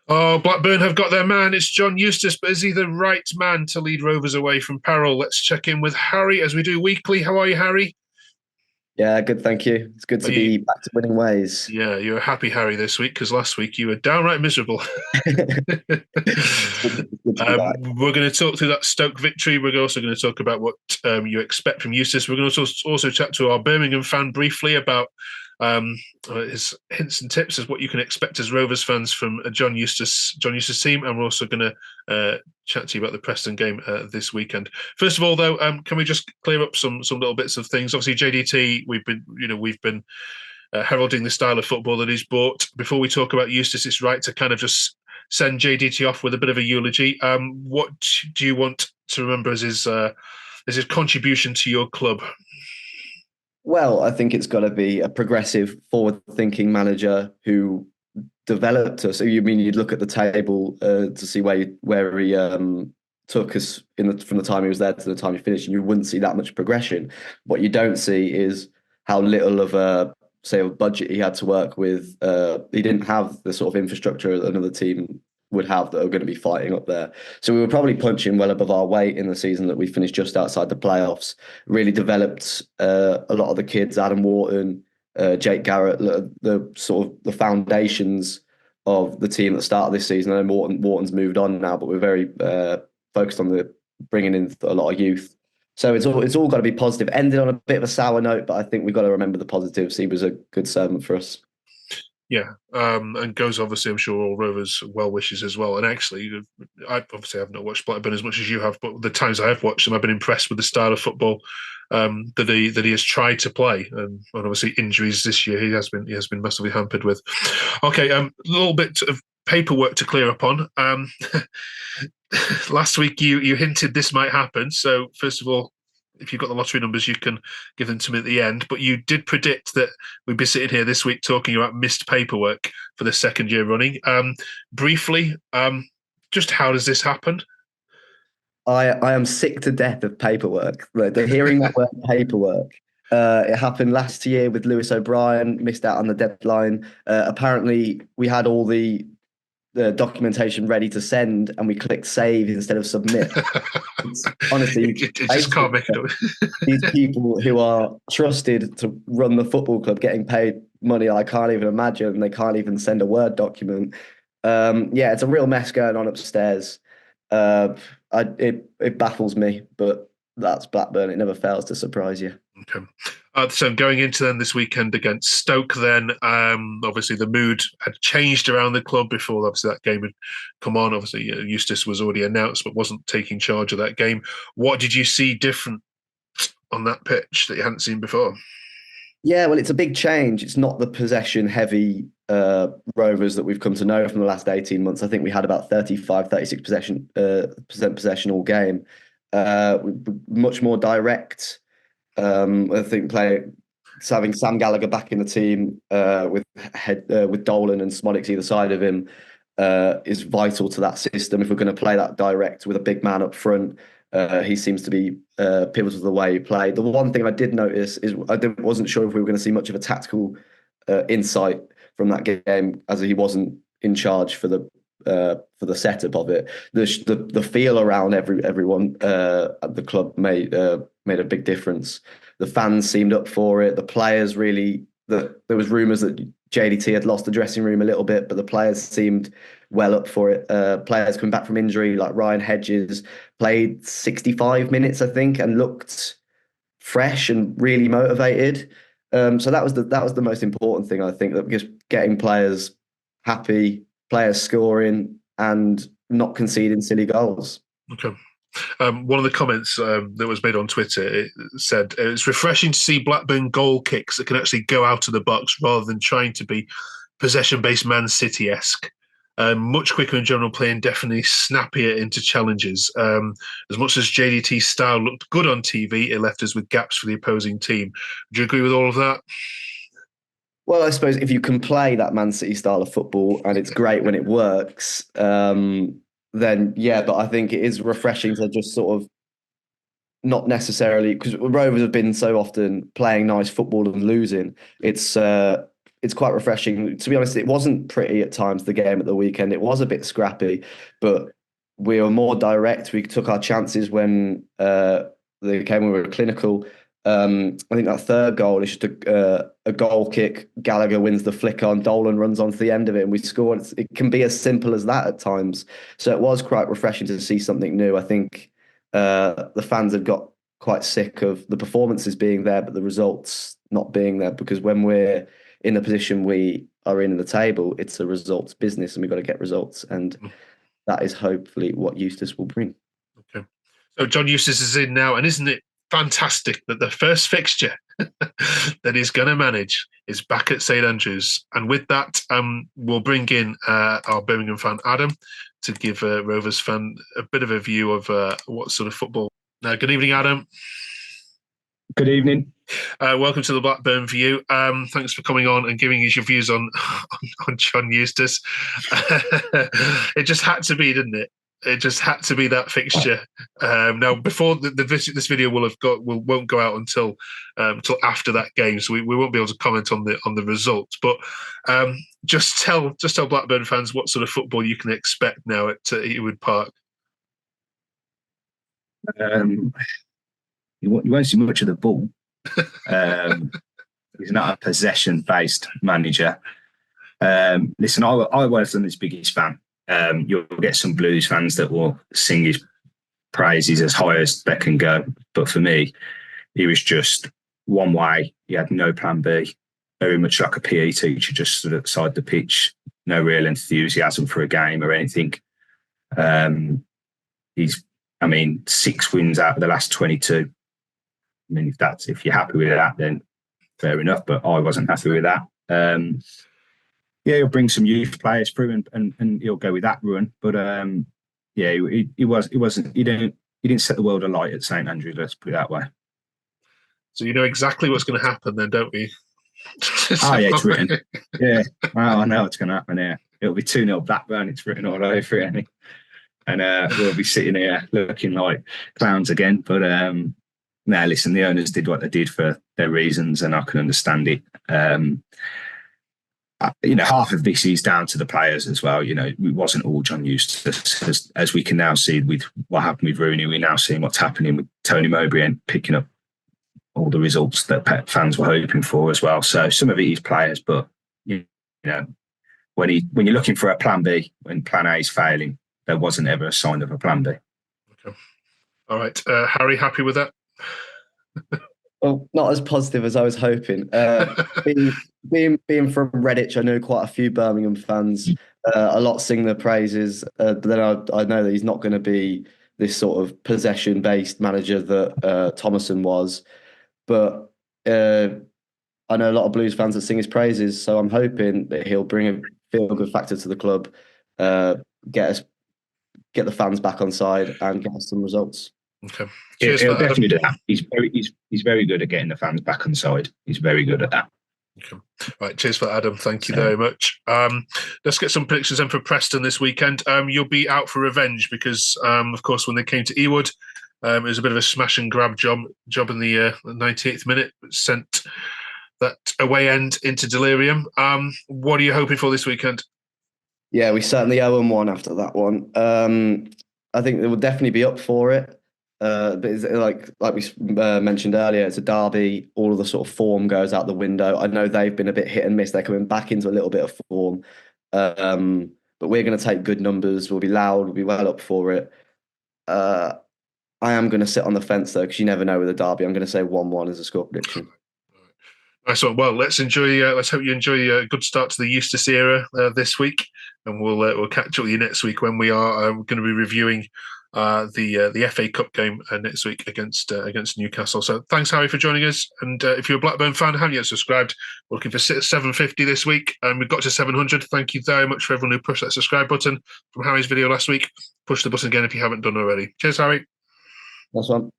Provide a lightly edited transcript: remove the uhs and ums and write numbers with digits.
Oh, Blackburn have got their man. It's John Eustace, but is he the right man to lead Rovers away from peril? Let's check in with Harry as we do weekly. How are you, Harry? Yeah, good. Thank you. It's good Are to you? be back to winning ways. Yeah, you're a happy Harry this week because last week you were downright miserable. It's good to be back. We're going to talk through that Stoke victory. We're also going to talk about what you expect from Eustace. We're going to also chat to our Birmingham fan briefly about his hints and tips as what you can expect as Rovers fans from a John Eustace team, and we're also going to chat to you about the Preston game this weekend. First of all, though, can we just clear up some little bits of things? Obviously, JDT, we've been heralding the style of football that he's brought. Before we talk about Eustace, it's right to kind of just send JDT off with a bit of a eulogy. What do you want to remember as his contribution to your club? Well, I think it's got to be a progressive, forward-thinking manager who developed us. So you mean you'd look at the table to see where he took us from the time he was there to the time he finished, and you wouldn't see that much progression. What you don't see is how little of a budget he had to work with. He didn't have the sort of infrastructure that another team would have that are going to be fighting up there. So we were probably punching well above our weight in the season that we finished just outside the playoffs. Really developed a lot of the kids, Adam Wharton, Jake Garrett, the sort of the foundations of the team that started this season. I know Wharton's moved on now, but we're very focused on the bringing in a lot of youth. So it's all got to be positive. Ended on a bit of a sour note, but I think we've got to remember the positives. He was a good servant for us. Yeah, and goes obviously, I'm sure all Rovers well wishes as well. And actually, I obviously have not watched Blackburn as much as you have, but the times I have watched them, I've been impressed with the style of football that he has tried to play. And obviously, injuries this year he has been massively hampered with. Okay, a little bit of paperwork to clear up on. Last week you hinted this might happen. So first of all, if you've got the lottery numbers, you can give them to me at the end. But you did predict that we'd be sitting here this week talking about missed paperwork for the second year running. Briefly, just how does this happen? I am sick to death of paperwork. The hearing that word paperwork. It happened last year with Lewis O'Brien, missed out on the deadline. Apparently, we had all the documentation ready to send, and we clicked save instead of submit. It's honestly It just basic can't make it stuff. up. These people who are trusted to run the football club getting paid money I can't even imagine, and they can't even send a Word document. Yeah, it's a real mess going on upstairs. Uh, it baffles me, but that's Blackburn. It never fails to surprise you. Okay. So going into then this weekend against Stoke, then obviously the mood had changed around the club before obviously that game had come on. Obviously Eustace was already announced, but wasn't taking charge of that game. What did you see different on that pitch that you hadn't seen before? Yeah, well, it's a big change. It's not the possession heavy Rovers that we've come to know from the last 18 months. I think we had about 35, 36 percent possession all game. Much more direct. I think having Sam Gallagher back in the team with Dolan and Smodics either side of him is vital to that system. If we're going to play that direct with a big man up front, he seems to be pivotal to the way he played. The one thing I did notice is wasn't sure if we were going to see much of a tactical insight from that game, as he wasn't in charge for the setup of it. The feel around everyone at the club made a big difference. The fans seemed up for it. The players really. There was rumours that JDT had lost the dressing room a little bit, but the players seemed well up for it. Players coming back from injury, like Ryan Hedges, played 65 minutes, I think, and looked fresh and really motivated. So that was the most important thing, I think, that just getting players happy, players scoring, and not conceding silly goals. Okay. One of the comments that was made on Twitter, it said it's refreshing to see Blackburn goal kicks that can actually go out of the box rather than trying to be possession-based Man City-esque. Much quicker in general play and definitely snappier into challenges. As much as JDT's style looked good on TV, it left us with gaps for the opposing team. Do you agree with all of that? Well, I suppose if you can play that Man City style of football and it's great when it works, then yeah. But I think it is refreshing to just sort of not necessarily because Rovers have been so often playing nice football and losing. It's it's quite refreshing. To be honest, it wasn't pretty at times, the game at the weekend. It was a bit scrappy, but we were more direct. We took our chances when the game, we were clinical. I think that third goal is just a goal kick. Gallagher wins the flick on. Dolan runs onto the end of it, and we score. It can be as simple as that at times. So it was quite refreshing to see something new. I think the fans have got quite sick of the performances being there, but the results not being there. Because when we're in the position we are in the table, it's a results business, and we've got to get results. And that is hopefully what Eustace will bring. Okay. So John Eustace is in now, and isn't it fantastic that the first fixture that he's going to manage is back at St Andrews? And with that, we'll bring in our Birmingham fan, Adam, to give Rovers fan a bit of a view of what sort of football. Good evening, Adam. Good evening. Welcome to the Blackburn View. Thanks for coming on and giving us your views on John Eustace. It just had to be, didn't it? It just had to be that fixture. Now, before this video won't go out until after that game, so we won't be able to comment on the results. But just tell Blackburn fans what sort of football you can expect now at Ewood Park. You won't see much of the ball. He's not a possession-based manager. Listen, I wasn't his biggest fan. You'll get some Blues fans that will sing his praises as high as they can go. But for me, he was just one way. He had no plan B. Very much like a PE teacher, just stood at the side of the pitch. No real enthusiasm for a game or anything. He's 6 wins out of the last 22. I mean, if you're happy with that, then fair enough. But I wasn't happy with that. He'll bring some youth players through, and he'll go with that run. But he didn't set the world alight at St Andrews. Let's put it that way. So you know exactly what's going to happen, then, don't we? It's written. Yeah, well, I know what's going to happen here. It'll be 2-0 Blackburn. It's written all over it, and we'll be sitting here looking like clowns again. But listen, the owners did what they did for their reasons, and I can understand it. Half of this is down to the players as well. It wasn't all John Eustace, as we can now see with what happened with Rooney. We're now seeing what's happening with Tony Mowbray and picking up all the results that fans were hoping for as well. So some of it is players, but when you're looking for a plan B, when plan A is failing, there wasn't ever a sign of a plan B. Okay. All right, Harry, happy with that? Well, not as positive as I was hoping. Being from Redditch, I know quite a few Birmingham fans. A lot sing the praises, but then I know that he's not going to be this sort of possession-based manager that Thomason was. But I know a lot of Blues fans that sing his praises, so I'm hoping that he'll bring a feel-good factor to the club, get the fans back on side, and get us some results. Okay. He'll definitely do that. He's very good at getting the fans back on side. He's very good at that. Okay. Right, cheers for that, Adam. Thank you very much. Let's get some predictions in for Preston this weekend. You'll be out for revenge because, of course, when they came to Ewood, it was a bit of a smash and grab job in the 98th minute, which sent that away end into delirium. What are you hoping for this weekend? Yeah, we certainly owe them one after that one. I think they will definitely be up for it. But it's like we mentioned earlier, it's a derby. All of the sort of form goes out the window. I know they've been a bit hit and miss. They're coming back into a little bit of form. But we're going to take good numbers. We'll be loud. We'll be well up for it. I am going to sit on the fence, though, because you never know with a derby. I'm going to say 1-1 as a score prediction. Nice one. Well, let's hope you enjoy a good start to the Eustace era this week, and we'll catch up with you next week when we are going to be reviewing the FA Cup game next week against Newcastle. So thanks, Harry, for joining us. And if you're a Blackburn fan, haven't yet subscribed, we're looking for 750 this week, and we've got to 700. Thank you very much for everyone who pushed that subscribe button from Harry's video last week. Push the button again if you haven't done already. Cheers, Harry. That's one.